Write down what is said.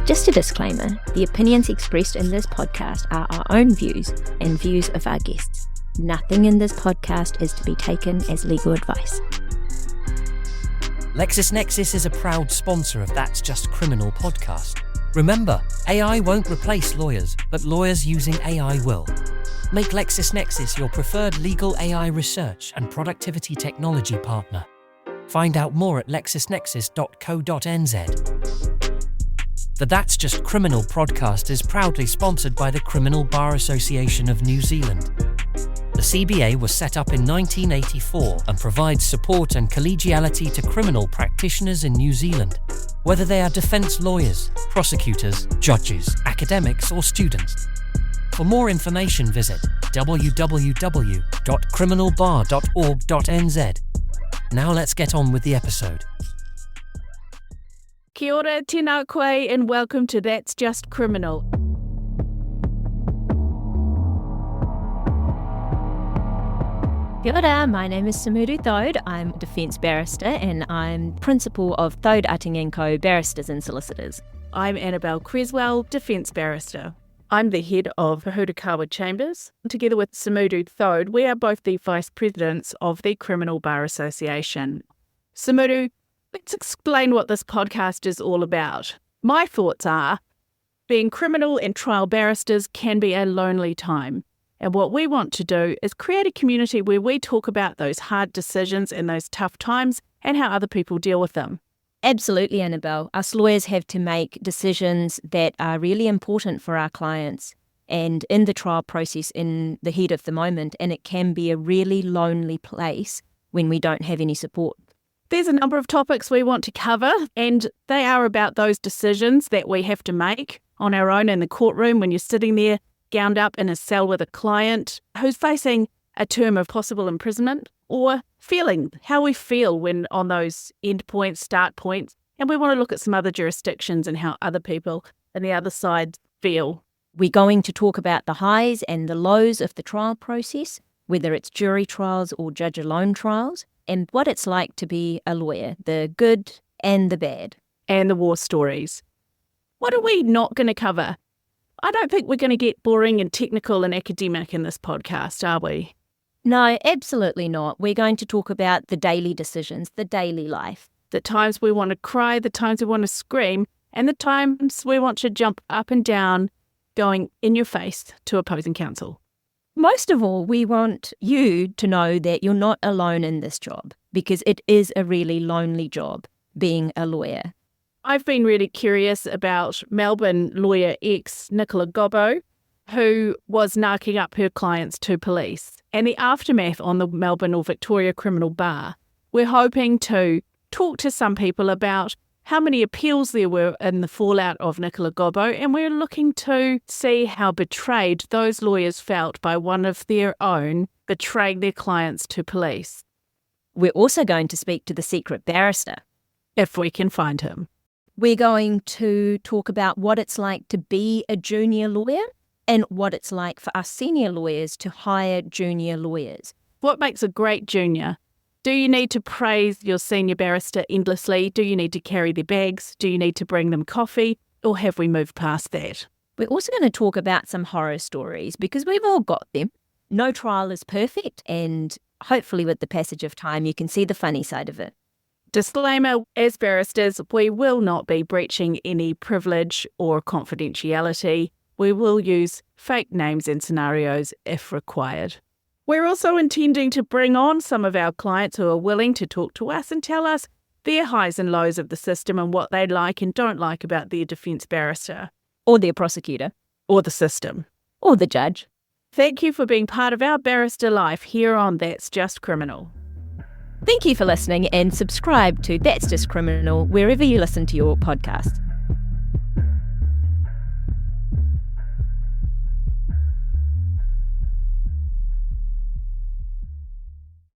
Just a disclaimer, the opinions expressed in this podcast are our own views and views of our guests. Nothing in this podcast is to be taken as legal advice. LexisNexis is a proud sponsor of That's Just Criminal podcast. Remember, AI won't replace lawyers, but lawyers using AI will. Make LexisNexis your preferred legal AI research and productivity technology partner. Find out more at lexisnexis.co.nz. The That's Just Criminal podcast is proudly sponsored by the Criminal Bar Association of New Zealand. The CBA was set up in 1984 and provides support and collegiality to criminal practitioners in New Zealand, whether they are defence lawyers, prosecutors, judges, academics or students. For more information visit www.criminalbar.org.nz. Now let's get on with the episode. Kia ora, tēnā koe, and welcome to That's Just Criminal. Kia ora, my name is Sumudu Thode. I'm a defence barrister and I'm principal of Thode & Co. Barristers and Solicitors. I'm Annabel Cresswell, defence barrister. I'm the head of Hurakawa Chambers. Together with Sumudu Thode, we are both the vice presidents of the Criminal Bar Association. Sumudu, let's explain what this podcast is all about. My thoughts are, being criminal and trial barristers can be a lonely time. And what we want to do is create a community where we talk about those hard decisions and those tough times and how other people deal with them. Absolutely, Annabel. Us lawyers have to make decisions that are really important for our clients and in the trial process in the heat of the moment, and it can be a really lonely place when we don't have any support. There's a number of topics we want to cover, and they are about those decisions that we have to make on our own in the courtroom when you're sitting there gowned up in a cell with a client who's facing a term of possible imprisonment, or feeling how we feel when on those end points, start points. And we want to look at some other jurisdictions and how other people on the other side feel. We're going to talk about the highs and the lows of the trial process, whether it's jury trials or judge-alone trials, and what it's like to be a lawyer, the good and the bad. And the war stories. What are we not going to cover? I don't think we're going to get boring and technical and academic in this podcast, are we? No, absolutely not. We're going to talk about the daily decisions, the daily life. The times we want to cry, the times we want to scream, and the times we want to jump up and down, going in your face to opposing counsel. Most of all, we want you to know that you're not alone in this job, because it is a really lonely job, being a lawyer. I've been really curious about Melbourne lawyer ex Nicola Gobbo, who was knocking up her clients to police, and the aftermath on the Melbourne or Victoria Criminal Bar. We're hoping to talk to some people about how many appeals there were in the fallout of Nicola Gobbo, and we're looking to see how betrayed those lawyers felt by one of their own betraying their clients to police. We're also going to speak to the secret barrister, if we can find him. We're going to talk about what it's like to be a junior lawyer and what it's like for us senior lawyers to hire junior lawyers. What makes a great junior? Do you need to praise your senior barrister endlessly? Do you need to carry their bags? Do you need to bring them coffee? Or have we moved past that? We're also going to talk about some horror stories because we've all got them. No trial is perfect, and hopefully with the passage of time you can see the funny side of it. Disclaimer, as barristers, we will not be breaching any privilege or confidentiality. We will use fake names and scenarios if required. We're also intending to bring on some of our clients who are willing to talk to us and tell us their highs and lows of the system and what they like and don't like about their defence barrister. Or their prosecutor. Or the system. Or the judge. Thank you for being part of our barrister life here on That's Just Criminal. Thank you for listening, and subscribe to That's Just Criminal wherever you listen to your podcasts.